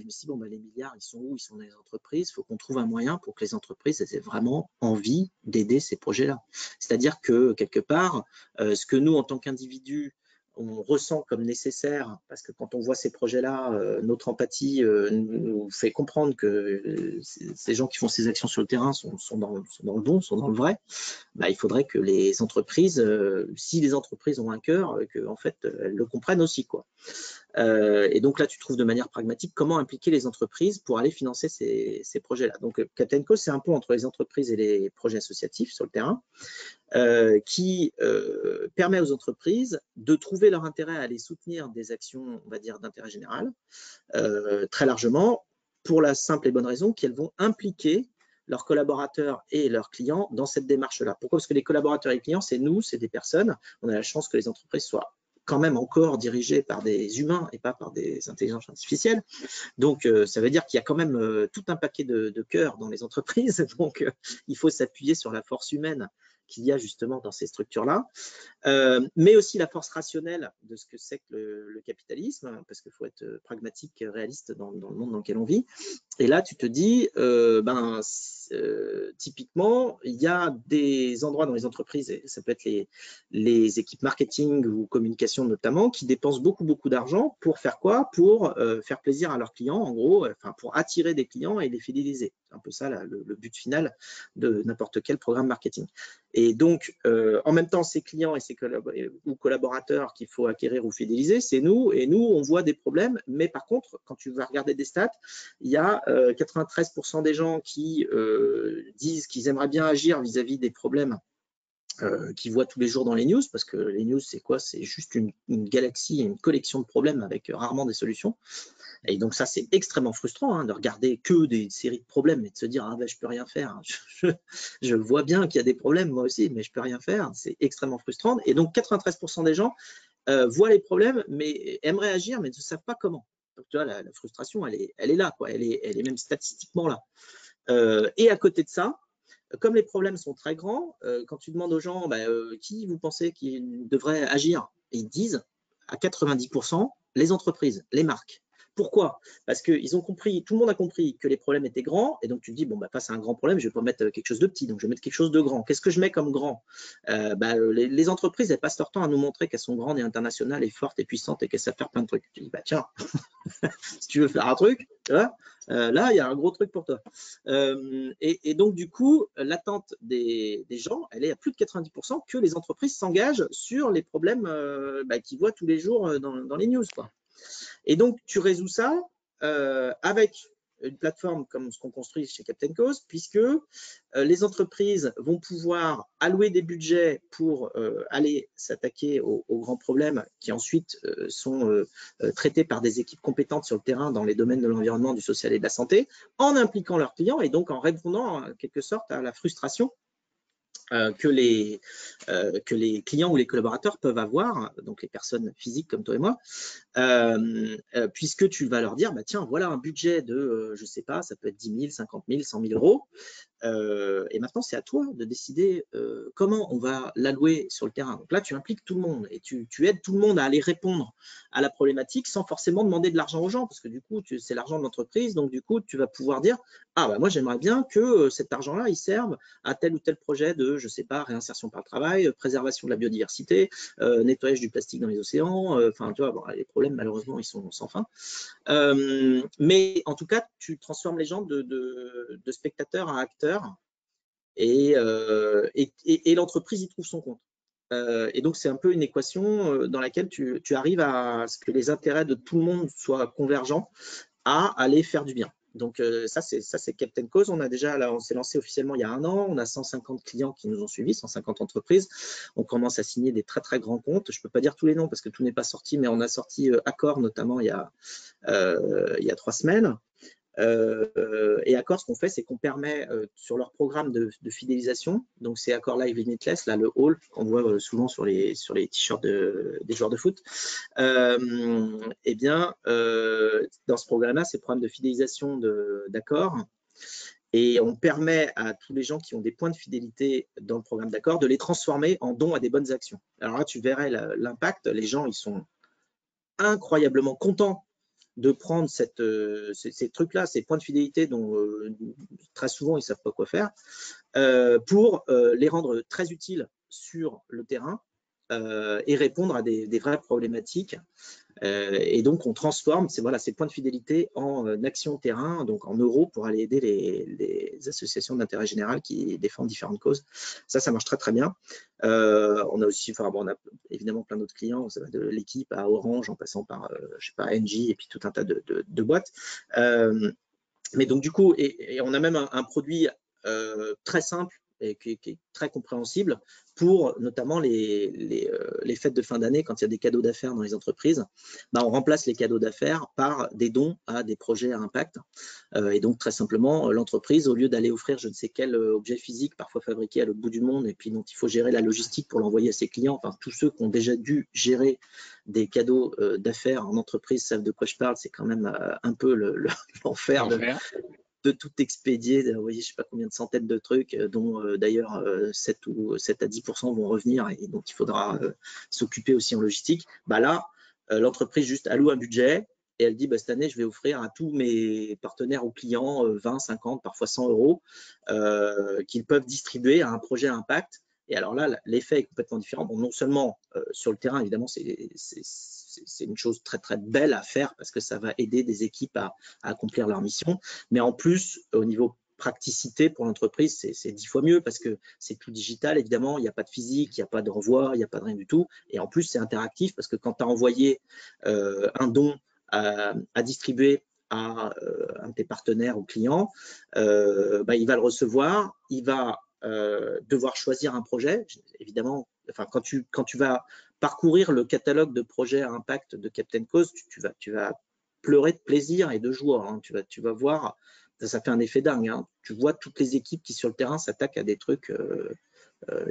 me suis dit, bon, les milliards, ils sont où? Ils sont dans les entreprises. Il faut qu'on trouve un moyen pour que les entreprises aient vraiment envie d'aider ces projets-là. C'est-à-dire que, quelque part, ce que nous, en tant qu'individus, on ressent comme nécessaire, parce que quand on voit ces projets-là, notre empathie nous fait comprendre que ces gens qui font ces actions sur le terrain sont dans le bon, sont dans le vrai. Il faudrait que les entreprises, si les entreprises ont un cœur, qu'en fait, elles le comprennent aussi, quoi. Et donc là, tu trouves de manière pragmatique comment impliquer les entreprises pour aller financer ces projets-là. Donc, Captain Co, c'est un pont entre les entreprises et les projets associatifs sur le terrain qui permet aux entreprises de trouver leur intérêt à aller soutenir des actions, on va dire, d'intérêt général, très largement, pour la simple et bonne raison qu'elles vont impliquer leurs collaborateurs et leurs clients dans cette démarche-là. Pourquoi? Parce que les collaborateurs et les clients, c'est nous, c'est des personnes. On a la chance que les entreprises soient quand même encore dirigées par des humains et pas par des intelligences artificielles. Donc, ça veut dire qu'il y a quand même tout un paquet de cœurs dans les entreprises. Donc, il faut s'appuyer sur la force humaine qu'il y a justement dans ces structures-là, mais aussi la force rationnelle de ce que c'est que le capitalisme, parce qu'il faut être pragmatique, réaliste dans le monde dans lequel on vit. Et là, tu te dis, typiquement, il y a des endroits dans les entreprises, et ça peut être les équipes marketing ou communication notamment, qui dépensent beaucoup d'argent pour faire quoi? Pour faire plaisir à leurs clients, en gros, pour attirer des clients et les fidéliser. C'est un peu ça le but final de n'importe quel programme marketing. Et donc, en même temps, ces clients et ces collaborateurs qu'il faut acquérir ou fidéliser, c'est nous. Et nous, on voit des problèmes. Mais par contre, quand tu vas regarder des stats, il y a 93% des gens qui disent qu'ils aimeraient bien agir vis-à-vis des problèmes qu'ils voient tous les jours dans les news, parce que les news, c'est quoi? C'est juste une galaxie, une collection de problèmes avec rarement des solutions. Et donc ça, c'est extrêmement frustrant de regarder que des séries de problèmes et de se dire, ah ben, je peux rien faire. Je vois bien qu'il y a des problèmes, moi aussi, mais je peux rien faire. C'est extrêmement frustrant. Et donc 93% des gens voient les problèmes, mais aimeraient agir, mais ne savent pas comment. Donc tu vois, la frustration, elle est là, quoi. Elle est même statistiquement là. Et à côté de ça, comme les problèmes sont très grands, quand tu demandes aux gens qui vous pensez qui devrait agir, ils disent à 90% les entreprises, les marques. Pourquoi? Parce que ils ont compris, tout le monde a compris que les problèmes étaient grands, et donc tu te dis, bon, bah, face à un grand problème, je vais pas mettre quelque chose de petit, donc je vais mettre quelque chose de grand. Qu'est-ce que je mets comme grand? Les entreprises, elles passent leur temps à nous montrer qu'elles sont grandes et internationales et fortes et puissantes et qu'elles savent faire plein de trucs. Tu dis, bah tiens, si tu veux faire un truc, tu vois, là, il y a un gros truc pour toi. Et donc, du coup, l'attente des gens, elle est à plus de 90% que les entreprises s'engagent sur les problèmes qu'ils voient tous les jours dans les news, quoi. Et donc, tu résous ça avec une plateforme comme ce qu'on construit chez Captain Cause, puisque les entreprises vont pouvoir allouer des budgets pour aller s'attaquer aux grands problèmes qui ensuite sont traités par des équipes compétentes sur le terrain dans les domaines de l'environnement, du social et de la santé, en impliquant leurs clients et donc en répondant en quelque sorte à la frustration que les clients ou les collaborateurs peuvent avoir, donc les personnes physiques comme toi et moi, puisque tu vas leur dire, bah, tiens, voilà un budget de, je sais pas, ça peut être 10 000, 50 000, 100 000 euros. Et maintenant, c'est à toi de décider comment on va l'allouer sur le terrain. Donc là, tu impliques tout le monde et tu aides tout le monde à aller répondre à la problématique sans forcément demander de l'argent aux gens, parce que du coup, c'est l'argent de l'entreprise. Donc du coup, tu vas pouvoir dire, ah bah moi, j'aimerais bien que cet argent-là, il serve à tel ou tel projet de, je sais pas, réinsertion par le travail, préservation de la biodiversité, nettoyage du plastique dans les océans. Enfin, tu vois, bon, les problèmes, malheureusement, ils sont sans fin. Mais en tout cas, tu transformes les gens de spectateurs à acteurs et l'entreprise y trouve son compte. Et donc, c'est un peu une équation dans laquelle tu arrives à ce que les intérêts de tout le monde soient convergents à aller faire du bien. Donc, ça, c'est Captain Cause. On s'est lancé officiellement il y a 1 an. On a 150 clients qui nous ont suivis, 150 entreprises. On commence à signer des très, très grands comptes. Je ne peux pas dire tous les noms parce que tout n'est pas sorti, mais on a sorti Accor, notamment, il y a 3 semaines. Et Accor, ce qu'on fait, c'est qu'on permet sur leur programme de fidélisation, donc c'est Accor Live Limitless, là le hall qu'on voit souvent sur les t-shirts des joueurs de foot, eh bien, dans ce programme-là, c'est le programme de fidélisation d'Accor, et on permet à tous les gens qui ont des points de fidélité dans le programme d'Accor de les transformer en dons à des bonnes actions. Alors là, tu verrais l'impact, les gens, ils sont incroyablement contents de prendre ces trucs-là, ces points de fidélité dont très souvent ils ne savent pas quoi faire, pour les rendre très utiles sur le terrain et répondre à des vraies problématiques. Et donc, on transforme ces points de fidélité en actions terrain, donc en euros pour aller aider les associations d'intérêt général qui défendent différentes causes. Ça marche très, très bien. On a aussi, on a évidemment plein d'autres clients, ça va de l'équipe à Orange, en passant par, je sais pas, Engie et puis tout un tas de boîtes. Mais donc, du coup, et on a même un produit très simple et qui est très compréhensible pour notamment les fêtes de fin d'année, quand il y a des cadeaux d'affaires dans les entreprises, on remplace les cadeaux d'affaires par des dons à des projets à impact. Et donc, très simplement, l'entreprise, au lieu d'aller offrir je ne sais quel objet physique, parfois fabriqué à l'autre bout du monde, et puis dont il faut gérer la logistique pour l'envoyer à ses clients, enfin, tous ceux qui ont déjà dû gérer des cadeaux d'affaires en entreprise savent de quoi je parle, c'est quand même un peu l'enfer de tout expédier, d'envoyer je ne sais pas combien de centaines de trucs, dont d'ailleurs 7 à 10% vont revenir et donc il faudra s'occuper aussi en logistique. Là, l'entreprise juste alloue un budget et elle dit cette année, je vais offrir à tous mes partenaires ou clients 20, 50, parfois 100 euros qu'ils peuvent distribuer à un projet à impact. Et alors là, l'effet est complètement différent. Bon, non seulement sur le terrain, évidemment, c'est une chose très, très belle à faire parce que ça va aider des équipes à accomplir leur mission. Mais en plus, au niveau praticité pour l'entreprise, c'est 10 fois mieux parce que c'est tout digital, évidemment. Il n'y a pas de physique, il n'y a pas de renvoi, il n'y a pas de rien du tout. Et en plus, c'est interactif parce que quand tu as envoyé un don à distribuer à un de tes partenaires ou clients, il va le recevoir, il va devoir choisir un projet. Évidemment, enfin, quand tu vas parcourir le catalogue de projets à impact de Captain Cause, tu vas pleurer de plaisir et de joie. Hein. Tu vas voir, ça fait un effet dingue. Hein. Tu vois toutes les équipes qui sur le terrain s'attaquent à des trucs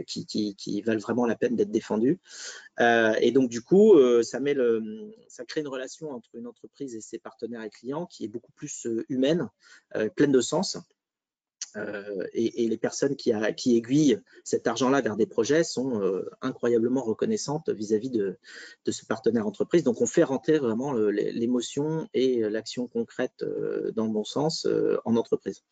qui valent vraiment la peine d'être défendus. Et donc, du coup, ça crée une relation entre une entreprise et ses partenaires et clients qui est beaucoup plus humaine, pleine de sens. Et les personnes qui aiguillent cet argent-là vers des projets sont incroyablement reconnaissantes vis-à-vis de ce partenaire entreprise. Donc, on fait rentrer vraiment l'émotion et l'action concrète dans le bon sens en entreprise.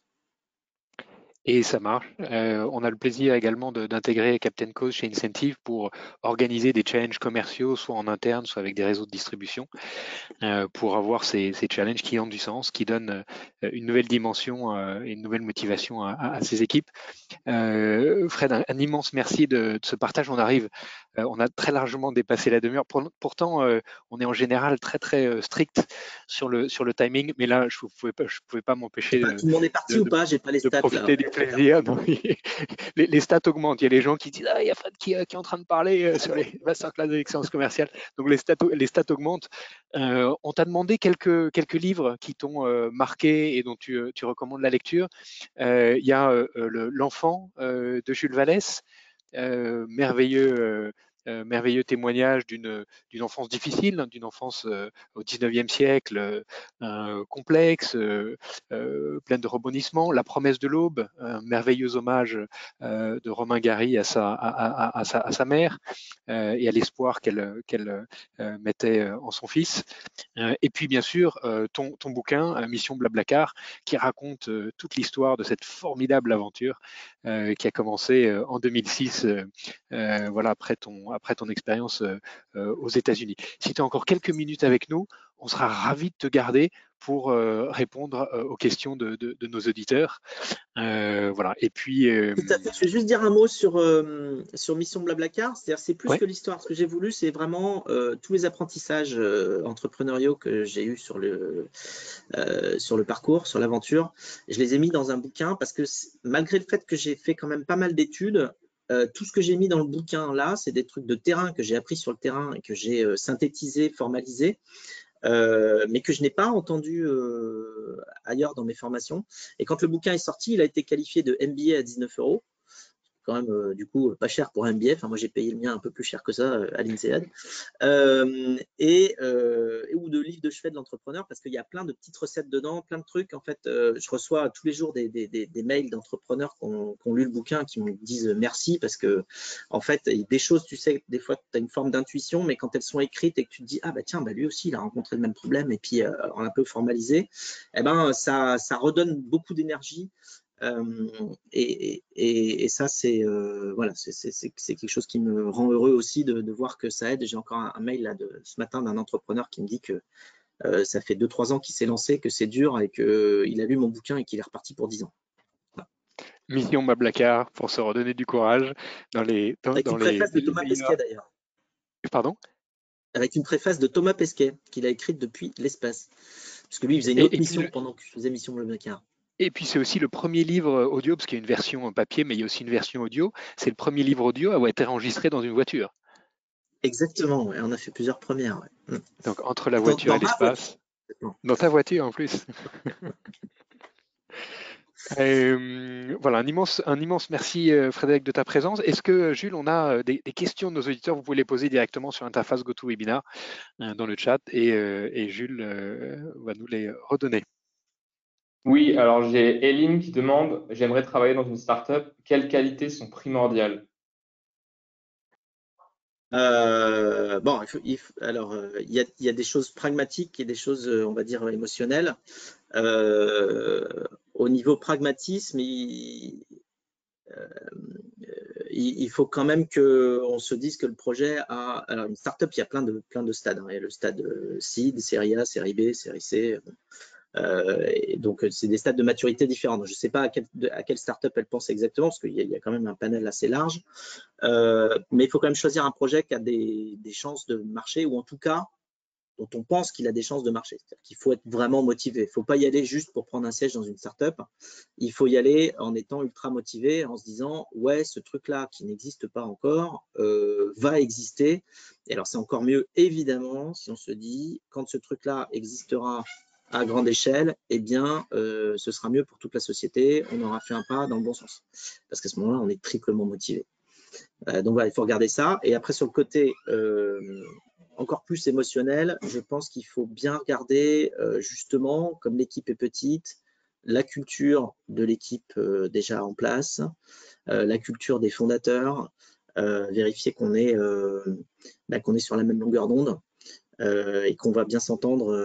Et ça marche. On a le plaisir également d'intégrer Captain Cause chez Incentive pour organiser des challenges commerciaux, soit en interne, soit avec des réseaux de distribution, pour avoir ces challenges qui ont du sens, qui donnent une nouvelle dimension et une nouvelle motivation à ces équipes. Fred, un immense merci de ce partage. On a très largement dépassé la demi-heure. Pourtant, on est en général très strict sur le timing, mais là, je pouvais pas m'empêcher Tout le monde est parti ou pas? J'ai pas les stats de profiter là. du plaisir. Les stats augmentent. Il y a les gens qui disent il y a Fred qui est en train de parler sur les masterclass d'excellence commerciale. Donc les stats augmentent. On t'a demandé quelques livres qui t'ont marqué et dont tu recommandes la lecture. Il y a L'Enfant de Jules Vallès, merveilleux témoignage d'une enfance difficile, d'une enfance au 19e siècle, complexe, pleine de rebondissements. La promesse de l'aube, un merveilleux hommage de Romain Gary à sa mère et à l'espoir qu'elle mettait en son fils. Et puis bien sûr ton bouquin Mission Blablacar, qui raconte toute l'histoire de cette formidable aventure qui a commencé en 2006, voilà, après ton expérience aux États-Unis. Si tu as encore quelques minutes avec nous, on sera ravis de te garder pour répondre aux questions de nos auditeurs. Voilà. Et puis, Tout à fait. Je vais juste dire un mot sur Mission Blablacar. C'est-à-dire, c'est plus ouais. que l'histoire. Ce que j'ai voulu, c'est vraiment tous les apprentissages entrepreneuriaux que j'ai eus sur le parcours, sur l'aventure. Je les ai mis dans un bouquin parce que malgré le fait que j'ai fait quand même pas mal d'études, tout ce que j'ai mis dans le bouquin là, c'est des trucs de terrain que j'ai appris sur le terrain et que j'ai synthétisé, formalisé. Mais que je n'ai pas entendu ailleurs dans mes formations. Et quand le bouquin est sorti, il a été qualifié de MBA à 19 €. Quand même, du coup, pas cher pour un MBA. Enfin, moi, j'ai payé le mien un peu plus cher que ça à l'INSEAD. Ou de livre de chevet de l'entrepreneur, parce qu'il y a plein de petites recettes dedans, plein de trucs. En fait, je reçois tous les jours des mails d'entrepreneurs qui ont lu le bouquin, qui me disent merci, parce que, en fait, des choses, tu sais, des fois, tu as une forme d'intuition, mais quand elles sont écrites et que tu te dis, ah bah tiens, bah, lui aussi, il a rencontré le même problème, et puis on a un peu formalisé, eh ben, ça redonne beaucoup d'énergie. Et ça, c'est voilà, c'est quelque chose qui me rend heureux aussi de voir que ça aide. J'ai encore un mail là ce matin d'un entrepreneur qui me dit que ça fait 2-3 ans qu'il s'est lancé, que c'est dur et qu'il a lu mon bouquin et qu'il est reparti pour 10 ans. Voilà. Mission Blablacar pour se redonner du courage Avec une préface de Thomas Pesquet d'ailleurs. Pardon? Avec une préface de Thomas Pesquet qu'il a écrite depuis l'espace. Parce que lui, il faisait une autre mission pendant que je faisais Mission Blablacar. Et puis c'est aussi le premier livre audio, parce qu'il y a une version papier, mais il y a aussi une version audio. C'est le premier livre audio à avoir été enregistré dans une voiture. Exactement, ouais. On a fait plusieurs premières. Ouais. Donc entre la voiture et l'espace. Dans ta voiture en plus. Voilà, un immense merci Frédéric de ta présence. Est-ce que Jules, on a des questions de nos auditeurs? Vous pouvez les poser directement sur l'interface GoToWebinar dans le chat et Jules va nous les redonner. Oui, alors j'ai Eline qui demande, j'aimerais travailler dans une startup, quelles qualités sont primordiales? Bon, alors il y a des choses pragmatiques et des choses, on va dire, émotionnelles. Au niveau pragmatisme, il faut quand même qu'on se dise que le projet a… Alors, une startup, il y a plein de stades. Hein. Il y a le stade seed, série A, série B, série C. Et donc, c'est des stades de maturité différents. Donc, je ne sais pas à quelle startup elle pense exactement, parce qu'il y a quand même un panel assez large. Mais il faut quand même choisir un projet qui a des chances de marcher, ou en tout cas, dont on pense qu'il a des chances de marcher. C'est-à-dire qu'il faut être vraiment motivé. Il ne faut pas y aller juste pour prendre un siège dans une startup. Il faut y aller en étant ultra motivé, en se disant « ouais, ce truc-là qui n'existe pas encore va exister ». Et alors, c'est encore mieux, évidemment, si on se dit « quand ce truc-là existera à grande échelle, eh bien, ce sera mieux pour toute la société. On aura fait un pas dans le bon sens. » Parce qu'à ce moment-là, on est triplement motivé. Donc voilà, il faut regarder ça. Et après, sur le côté encore plus émotionnel, je pense qu'il faut bien regarder, justement, comme l'équipe est petite, la culture de l'équipe déjà en place, la culture des fondateurs, vérifier qu'on est sur la même longueur d'onde et qu'on va bien s'entendre,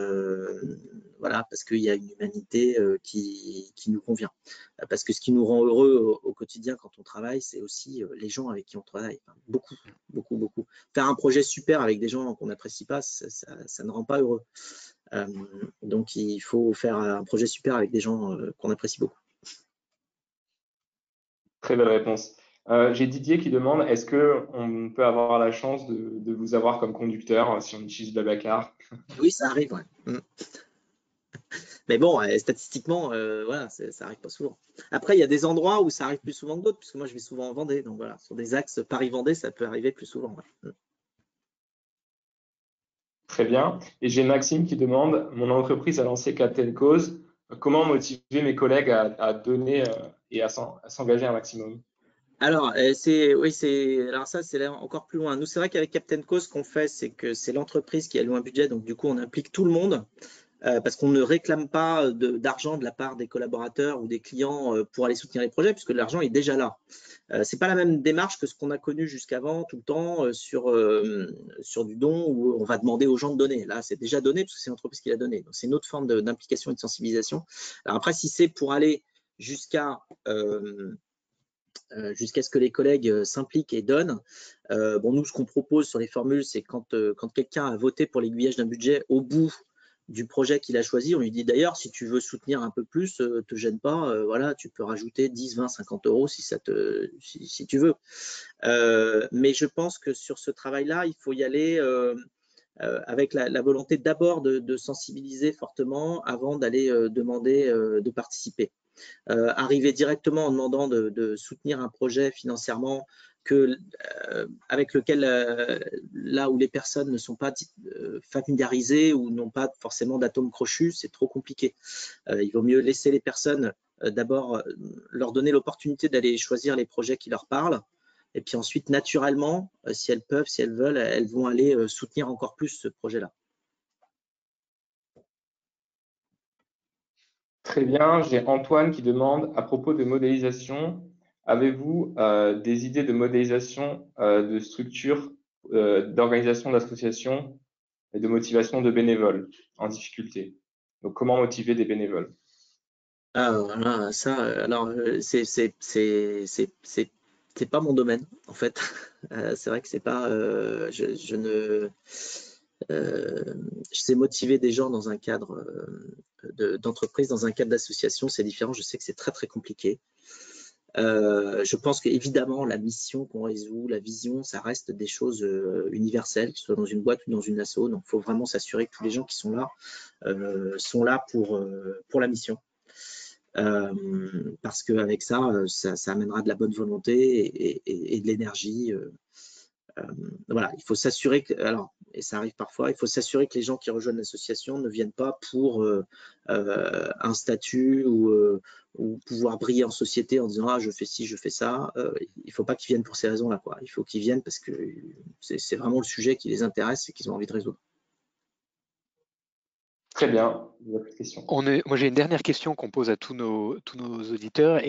voilà, parce qu'il y a une humanité qui nous convient. Parce que ce qui nous rend heureux au quotidien quand on travaille, c'est aussi les gens avec qui on travaille. Enfin, beaucoup, beaucoup, beaucoup. Faire un projet super avec des gens qu'on n'apprécie pas, ça ne rend pas heureux. Donc, il faut faire un projet super avec des gens qu'on apprécie beaucoup. Très belle réponse. J'ai Didier qui demande, est-ce qu'on peut avoir la chance de vous avoir comme conducteur si on utilise Blablacar? Oui, ça arrive, ouais. Mais bon, statistiquement, voilà, ça arrive pas souvent. Après, il y a des endroits où ça arrive plus souvent que d'autres, parce que moi, je vais souvent en Vendée. Donc voilà, sur des axes Paris-Vendée, ça peut arriver plus souvent. Ouais. Très bien. Et j'ai Maxime qui demande, mon entreprise a lancé Captain Cause. Comment motiver mes collègues à donner et à s'engager un maximum? Alors, alors ça, c'est encore plus loin. Nous, c'est vrai qu'avec Captain Cause, ce qu'on fait, c'est que c'est l'entreprise qui alloue un budget. Donc, du coup, on implique tout le monde. Parce qu'on ne réclame pas d'argent de la part des collaborateurs ou des clients pour aller soutenir les projets, puisque l'argent est déjà là. C'est pas la même démarche que ce qu'on a connu jusqu'avant, tout le temps, sur du don, où on va demander aux gens de donner. Là, c'est déjà donné, parce que c'est l'entreprise qui l'a donné. Donc, c'est une autre forme d'implication et de sensibilisation. Alors après, si c'est pour aller jusqu'à ce que les collègues s'impliquent et donnent. Bon, nous, ce qu'on propose sur les formules, c'est quand quelqu'un a voté pour l'aiguillage d'un budget, au bout du projet qu'il a choisi, on lui dit d'ailleurs, si tu veux soutenir un peu plus, te gêne pas, voilà, tu peux rajouter 10, 20, 50 euros si tu veux. Mais je pense que sur ce travail-là, il faut y aller avec la volonté d'abord de sensibiliser fortement avant d'aller demander de participer. Arriver directement en demandant de soutenir un projet financièrement avec lequel, là où les personnes ne sont pas familiarisées ou n'ont pas forcément d'atomes crochus, c'est trop compliqué. Il vaut mieux laisser les personnes d'abord leur donner l'opportunité d'aller choisir les projets qui leur parlent. Et puis ensuite, naturellement, si elles peuvent, si elles veulent, elles vont aller soutenir encore plus ce projet-là. Très bien. J'ai Antoine qui demande, à propos de modélisation, avez-vous des idées de modélisation de structure, d'organisation d'associations et de motivation de bénévoles en difficulté? Donc, comment motiver des bénévoles? Voilà, ça, alors c'est pas mon domaine en fait. C'est vrai que c'est pas, je ne, je sais motiver des gens dans un cadre d'entreprise, dans un cadre d'association, c'est différent. Je sais que c'est très très compliqué. Je pense qu'évidemment la mission qu'on résout, la vision, ça reste des choses universelles, que ce soit dans une boîte ou dans une asso. Donc, il faut vraiment s'assurer que tous les gens qui sont là pour la mission. Parce qu'avec ça, ça amènera de la bonne volonté et de l'énergie. Voilà, il faut s'assurer que, alors, et ça arrive parfois, il faut s'assurer que les gens qui rejoignent l'association ne viennent pas pour un statut ou pouvoir briller en société en disant ah je fais ci, je fais ça. Il ne faut pas qu'ils viennent pour ces raisons-là, quoi. Il faut qu'ils viennent parce que c'est vraiment le sujet qui les intéresse et qu'ils ont envie de résoudre. Très bien. Il n'y a plus de questions. Moi, j'ai une dernière question qu'on pose à tous nos auditeurs,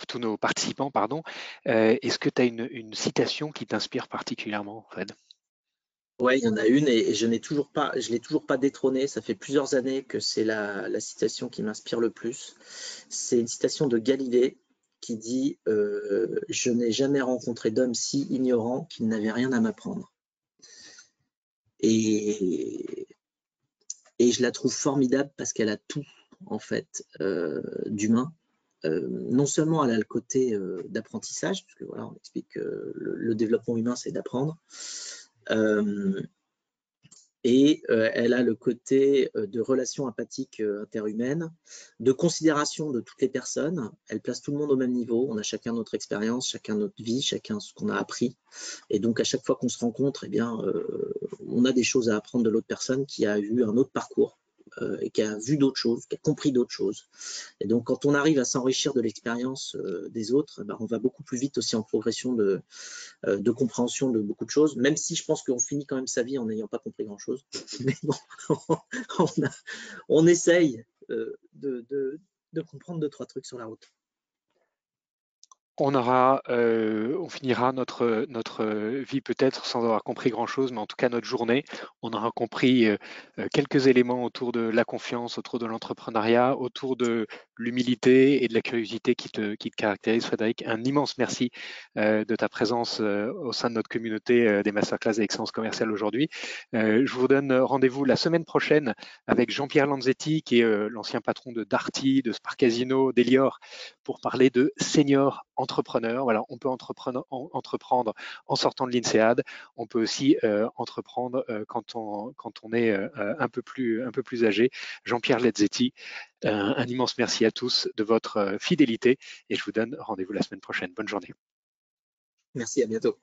tous nos participants, pardon. Est-ce que tu as une citation qui t'inspire particulièrement, Fred? Ouais, il y en a une et je l'ai toujours pas détrônée. Ça fait plusieurs années que c'est la citation qui m'inspire le plus. C'est une citation de Galilée qui dit je n'ai jamais rencontré d'homme si ignorant qu'il n'avait rien à m'apprendre. Et je la trouve formidable parce qu'elle a tout en fait d'humain. Non seulement elle a le côté d'apprentissage, parce que voilà, on explique que le développement humain c'est d'apprendre. Et elle a le côté de relation empathique interhumaine, de considération de toutes les personnes. Elle place tout le monde au même niveau. On a chacun notre expérience, chacun notre vie, chacun ce qu'on a appris. Et donc, à chaque fois qu'on se rencontre, eh bien, on a des choses à apprendre de l'autre personne qui a eu un autre parcours et qui a vu d'autres choses, qui a compris d'autres choses. Et donc, quand on arrive à s'enrichir de l'expérience des autres, eh ben, on va beaucoup plus vite aussi en progression de compréhension de beaucoup de choses, même si je pense qu'on finit quand même sa vie en n'ayant pas compris grand-chose. Mais bon, on essaye de comprendre 2-3 trucs sur la route. On finira notre vie peut-être sans avoir compris grand-chose, mais en tout cas notre journée, on aura compris quelques éléments autour de la confiance, autour de l'entrepreneuriat, autour de l'humilité et de la curiosité qui te caractérise, Frédéric. Un immense merci de ta présence au sein de notre communauté des masterclass d'excellence commerciale aujourd'hui. Je vous donne rendez-vous la semaine prochaine avec Jean-Pierre Lanzetti, qui est l'ancien patron de Darty, de Spark Casino, d'Elior, pour parler de senior entrepreneur. Voilà, on peut entreprendre en sortant de l'INSEAD. On peut aussi entreprendre quand on est un peu plus âgé. Jean-Pierre Lanzetti, un immense merci à tous de votre fidélité et je vous donne rendez-vous la semaine prochaine. Bonne journée. Merci, à bientôt.